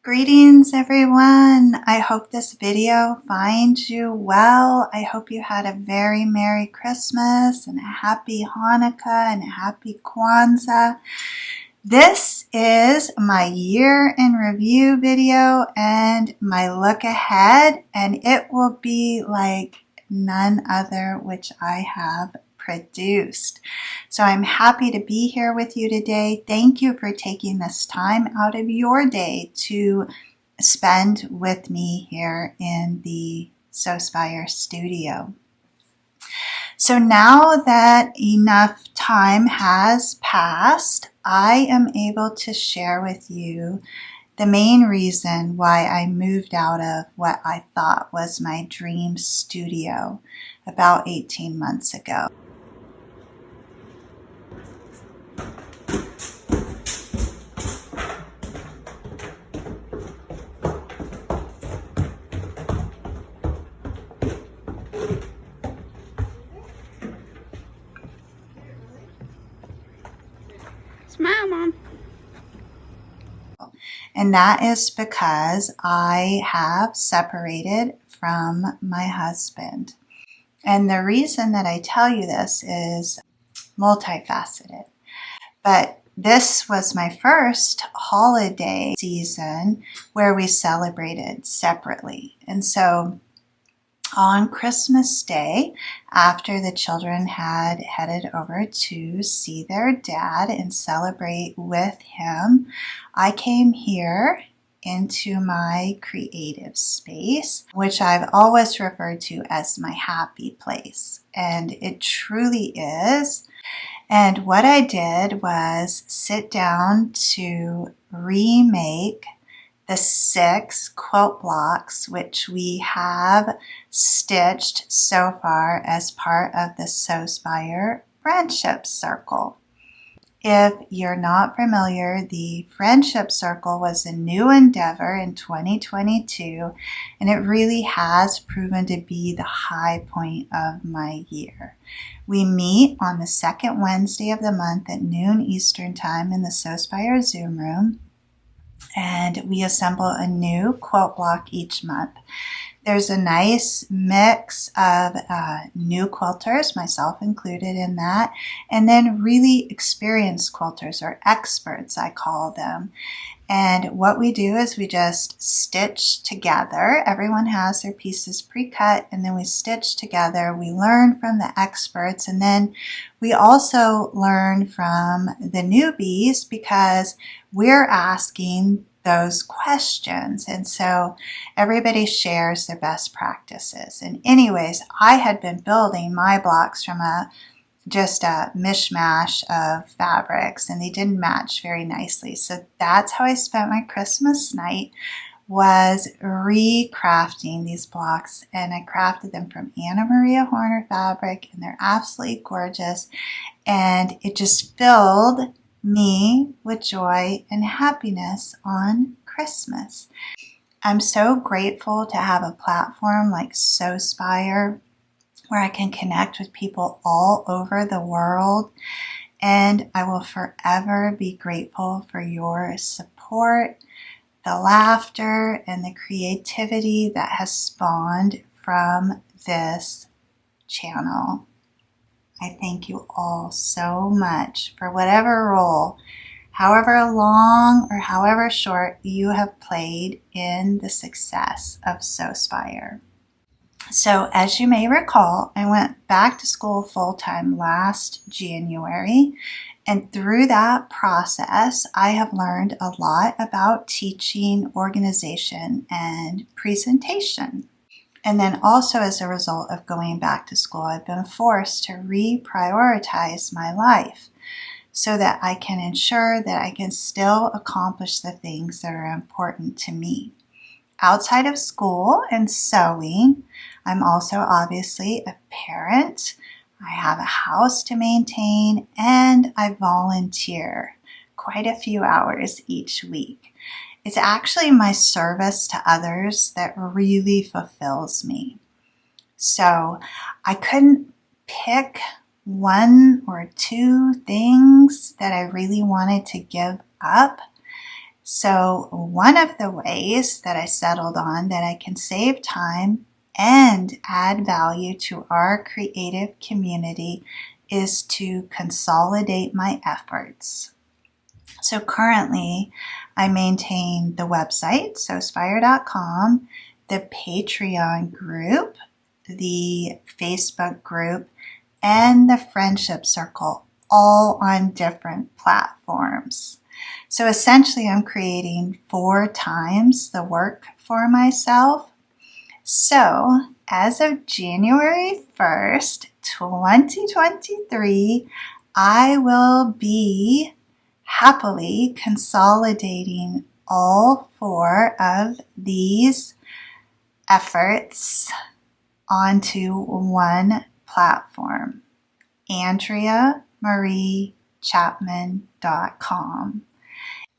Greetings everyone. I hope this video finds you well. I hope you had a very Merry Christmas and a Happy Hanukkah and a Happy Kwanzaa. This is my year in review video and my look ahead, and it will be like none other which I have produced. So I'm happy to be here with you today. Thank you for taking this time out of your day to spend with me here in the Sewspire studio. So now that enough time has passed, I am able to share with you the main reason why I moved out of what I thought was my dream studio about 18 months ago. Smile, Mom. And that is because I have separated from my husband. And the reason that I tell you this is multifaceted. But this was my first holiday season where we celebrated separately. And so on Christmas Day, after the children had headed over to see their dad and celebrate with him, I came here into my creative space, which I've always referred to as my happy place. And it truly is. And what I did was sit down to remake the 6 quilt blocks which we have stitched so far as part of the Sewspire Friendship Circle. If you're not familiar, the Friendship Circle was a new endeavor in 2022, and it really has proven to be the high point of my year. We meet on the second Wednesday of the month at noon Eastern Time in the Sewspire Zoom room, and we assemble a new quilt block each month. There's a nice mix of new quilters, myself included in that, and then really experienced quilters, or experts I call them. And what we do is we just stitch together. Everyone has their pieces pre-cut, and then we stitch together. We learn from the experts, and then we also learn from the newbies because we're asking those questions. And so everybody shares their best practices. And anyways, I had been building my blocks from just a mishmash of fabrics, and they didn't match very nicely. So that's how I spent my Christmas night, was recrafting these blocks, and I crafted them from Anna Maria Horner fabric, and they're absolutely gorgeous, and it just filled me with joy and happiness on Christmas. I'm so grateful to have a platform like Sewspire where I can connect with people all over the world, and I will forever be grateful for your support, the laughter, and the creativity that has spawned from this channel. I thank you all so much for whatever role, however long or however short, you have played in the success of Sewspire. So as you may recall, I went back to school full-time last January, and through that process, I have learned a lot about teaching, organization, and presentation. And then also as a result of going back to school, I've been forced to reprioritize my life so that I can ensure that I can still accomplish the things that are important to me. Outside of school and sewing, I'm also obviously a parent. I have a house to maintain, and I volunteer quite a few hours each week. It's actually my service to others that really fulfills me. So I couldn't pick one or two things that I really wanted to give up. So one of the ways that I settled on that I can save time and add value to our creative community is to consolidate my efforts. So currently, I maintain the website, sewspire.com, the Patreon group, the Facebook group, and the friendship circle, all on different platforms. So essentially, I'm creating 4 times the work for myself. So as of January 1st, 2023, I will be happily consolidating all 4 of these efforts onto one platform, AndreaMarieChapman.com.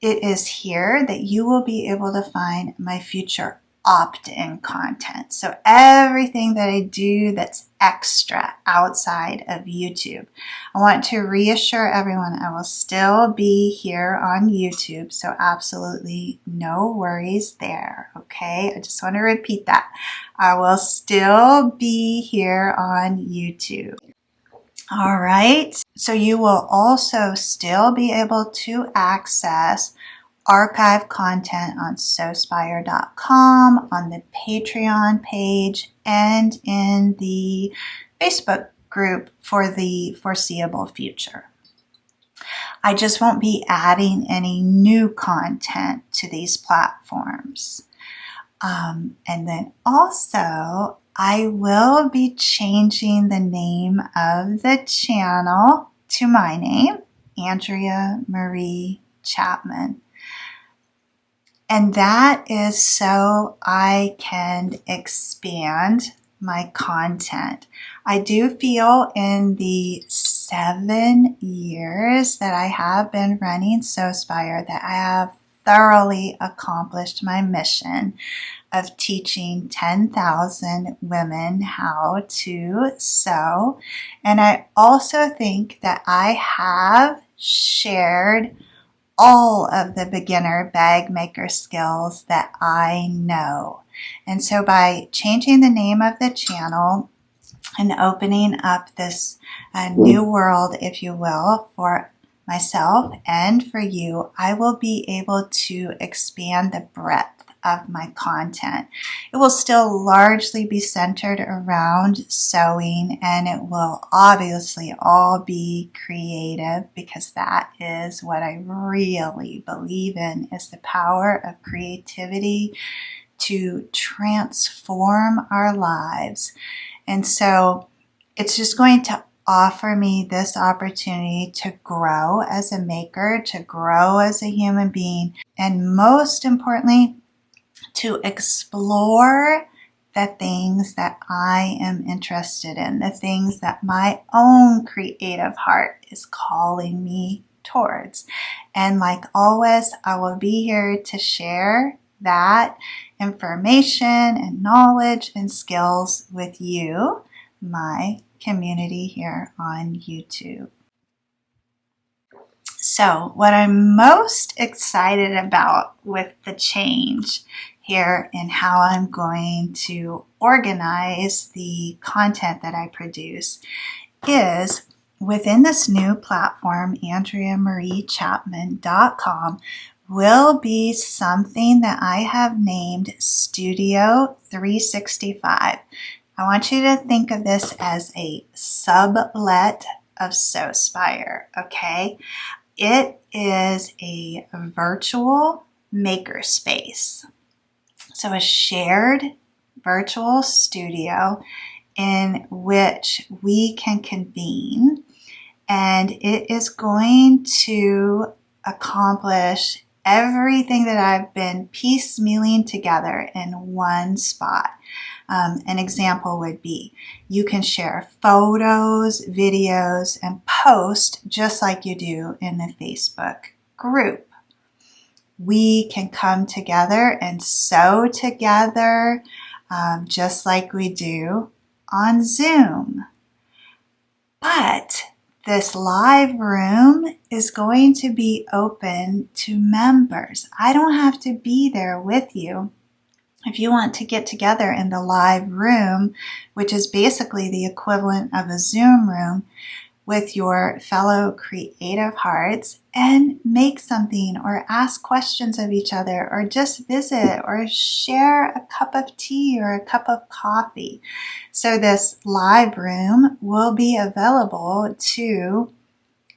It is here that you will be able to find my future opt-in content. So everything that I do that's extra outside of YouTube. I want to reassure everyone I will still be here on YouTube, so absolutely no worries there, okay? I just want to repeat that. I will still be here on YouTube. All right, so you will also still be able to access archive content on Sewspire.com, on the Patreon page, and in the Facebook group for the foreseeable future. I just won't be adding any new content to these platforms. And then also, I will be changing the name of the channel to my name, Andrea Marie Chapman. And that is so I can expand my content. I do feel in the 7 years that I have been running Sewspire that I have thoroughly accomplished my mission of teaching 10,000 women how to sew. And I also think that I have shared all of the beginner bag maker skills that I know. And so by changing the name of the channel and opening up this new world, if you will, for myself and for you, I will be able to expand the breadth of my content. It will still largely be centered around sewing, and it will obviously all be creative because that is what I really believe in, is the power of creativity to transform our lives. And so it's just going to offer me this opportunity to grow as a maker, to grow as a human being, and most importantly, to explore the things that I am interested in, the things that my own creative heart is calling me towards. And like always, I will be here to share that information and knowledge and skills with you, my community here on YouTube. So what I'm most excited about with the change here in how I'm going to organize the content that I produce is within this new platform, AndreaMarieChapman.com, will be something that I have named Studio 365. I want you to think of this as a sublet of Sewspire, okay? It is a virtual makerspace. So a shared virtual studio in which we can convene, and it is going to accomplish everything that I've been piecemealing together in one spot. An example would be you can share photos, videos, and post just like you do in the Facebook group. We can come together and sew together just like we do on Zoom. But this live room is going to be open to members. I don't have to be there with you. If you want to get together in the live room, which is basically the equivalent of a Zoom room, with your fellow creative hearts and make something or ask questions of each other or just visit or share a cup of tea or a cup of coffee. So this live room will be available to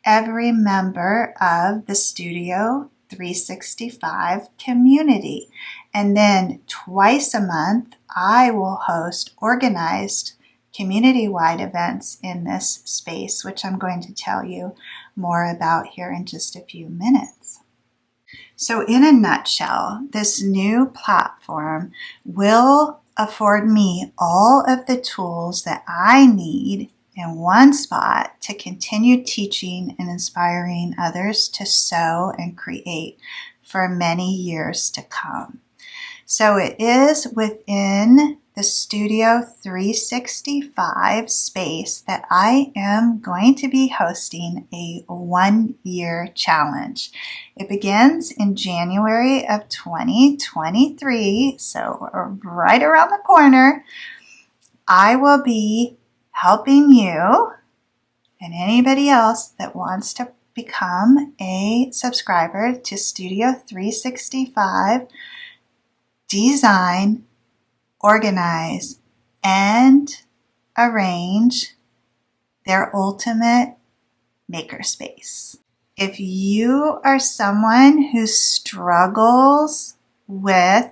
every member of the Studio 365 community. And then twice a month, I will host organized community-wide events in this space, which I'm going to tell you more about here in just a few minutes. So in a nutshell, this new platform will afford me all of the tools that I need in one spot to continue teaching and inspiring others to sew and create for many years to come. So it is within the Studio 365 space that I am going to be hosting a 1-year challenge. It begins in January of 2023, so right around the corner. I will be helping you and anybody else that wants to become a subscriber to Studio 365 design, organize, and arrange their ultimate makerspace. If you are someone who struggles with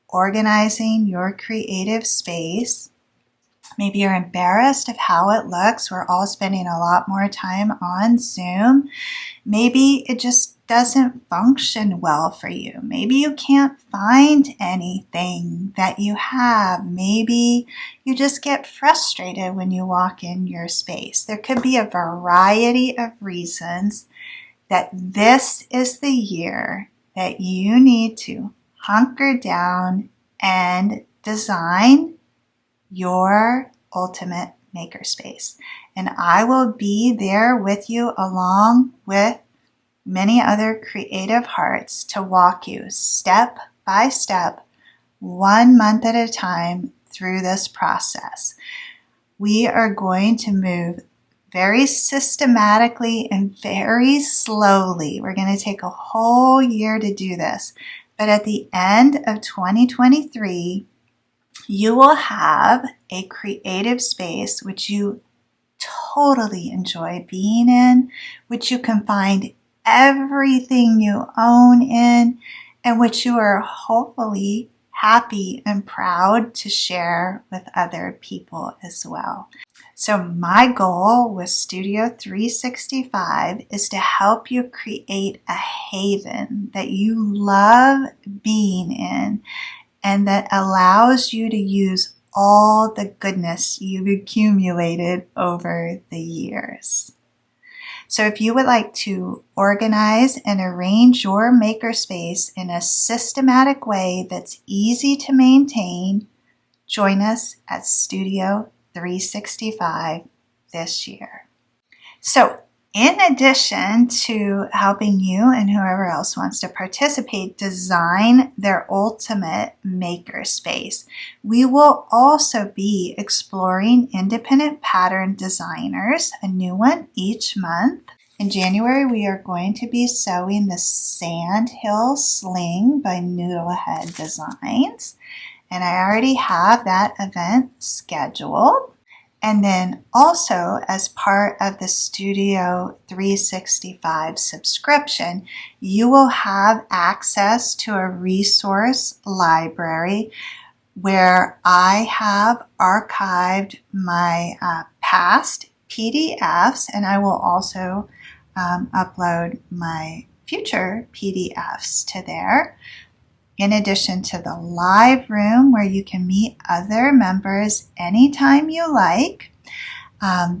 organizing your creative space, maybe you're embarrassed of how it looks. We're all spending a lot more time on Zoom. Maybe it just doesn't function well for you. Maybe you can't find anything that you have. Maybe you just get frustrated when you walk in your space. There could be a variety of reasons that this is the year that you need to hunker down and design your ultimate makerspace. And I will be there with you along with many other creative hearts to walk you step by step, 1 month at a time through this process. We are going to move very systematically and very slowly. We're going to take a whole year to do this. But at the end of 2023, you will have a creative space which you totally enjoy being in, which you can find everything you own in, and which you are hopefully happy and proud to share with other people as well. So my goal with Studio 365 is to help you create a haven that you love being in and that allows you to use all the goodness you've accumulated over the years. So if you would like to organize and arrange your makerspace in a systematic way that's easy to maintain, join us at Studio 365 this year. So in addition to helping you and whoever else wants to participate design their ultimate makerspace, we will also be exploring independent pattern designers, a new one each month. In January, we are going to be sewing the Sandhill Sling by Noodlehead Designs, and I already have that event scheduled. And then also, as part of the Studio 365 subscription, you will have access to a resource library where I have archived my past PDFs, and I will also upload my future PDFs to there. In addition to the live room where you can meet other members anytime you like,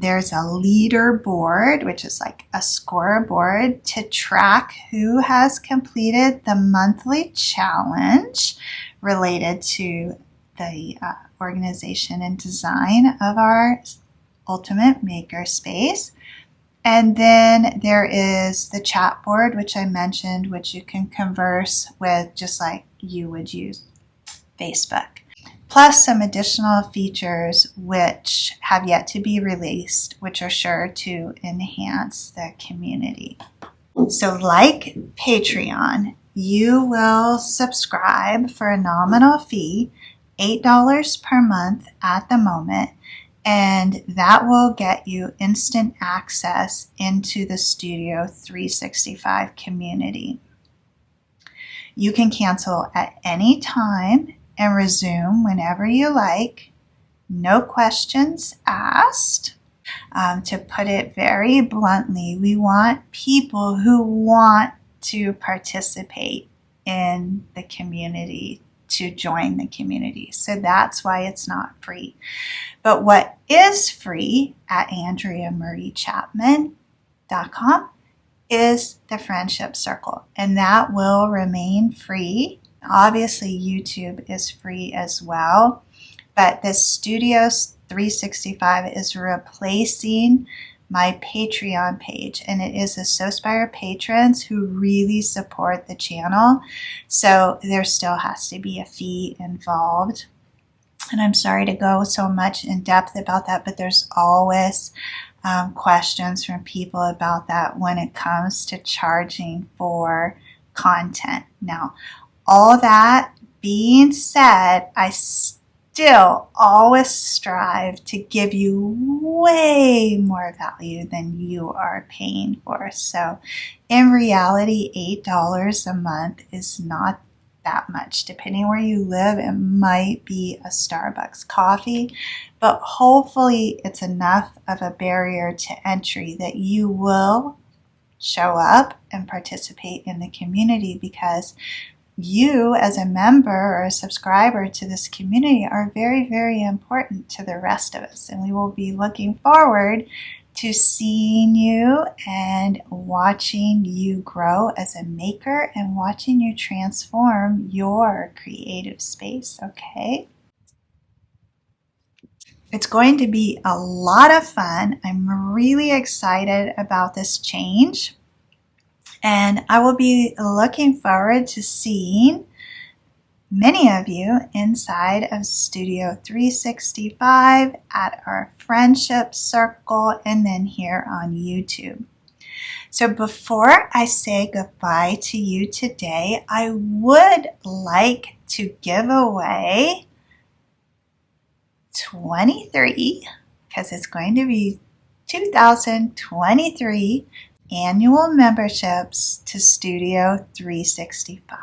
there's a leaderboard, which is like a scoreboard to track who has completed the monthly challenge related to the organization and design of our ultimate makerspace. And then there is the chat board, which I mentioned, which you can converse with just like you would use Facebook. Plus some additional features which have yet to be released, which are sure to enhance the community. So like Patreon, you will subscribe for a nominal fee, $8 per month at the moment, and that will get you instant access into the Studio 365 community. You can cancel at any time and resume whenever you like. No questions asked. To put it very bluntly, we want people who want to participate in the community to join the community. So that's why it's not free. But what is free at AndreaMarieChapman.com is the Friendship Circle, and that will remain free. Obviously, YouTube is free as well, but the Studio 365 is replacing my Patreon page, and it is the Sewspire patrons who really support the channel, so there still has to be a fee involved. And I'm sorry to go so much in depth about that, but there's always questions from people about that when it comes to charging for content. Now, all that being said, I still always strive to give you way more value than you are paying for. So in reality, $8 a month is not that much. Depending where you live, it might be a Starbucks coffee, but hopefully it's enough of a barrier to entry that you will show up and participate in the community, because you as a member or a subscriber to this community are very, very important to the rest of us, and we will be looking forward to seeing you and watching you grow as a maker and watching you transform your creative space, okay? It's going to be a lot of fun. I'm really excited about this change, and I will be looking forward to seeing many of you inside of Studio 365 at our Friendship Circle and then here on YouTube. So before I say goodbye to you today, I would like to give away 23, because it's going to be 2023 annual memberships to Studio 365.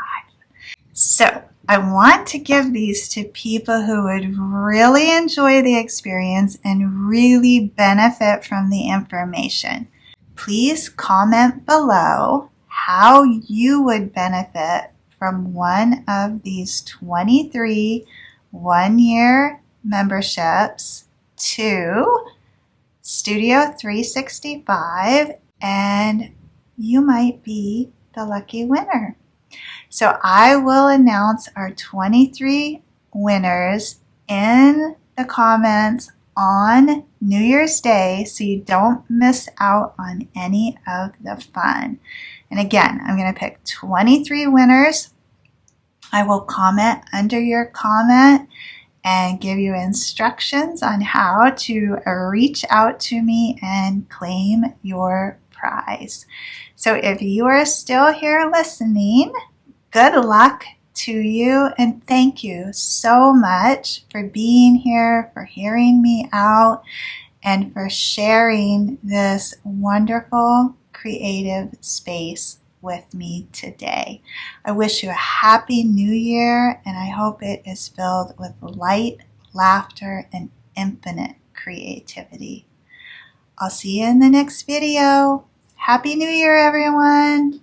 So I want to give these to people who would really enjoy the experience and really benefit from the information. Please comment below how you would benefit from one of these 23 one-year memberships to Studio 365, and you might be the lucky winner. So I will announce our 23 winners in the comments on New Year's Day, so you don't miss out on any of the fun. And again, I'm going to pick 23 winners. I will comment under your comment and give you instructions on how to reach out to me and claim your prize. So if you are still here listening, good luck to you, and thank you so much for being here, for hearing me out, and for sharing this wonderful creative space with me today. I wish you a happy new year, and I hope it is filled with light, laughter, and infinite creativity. I'll see you in the next video. Happy New Year, everyone!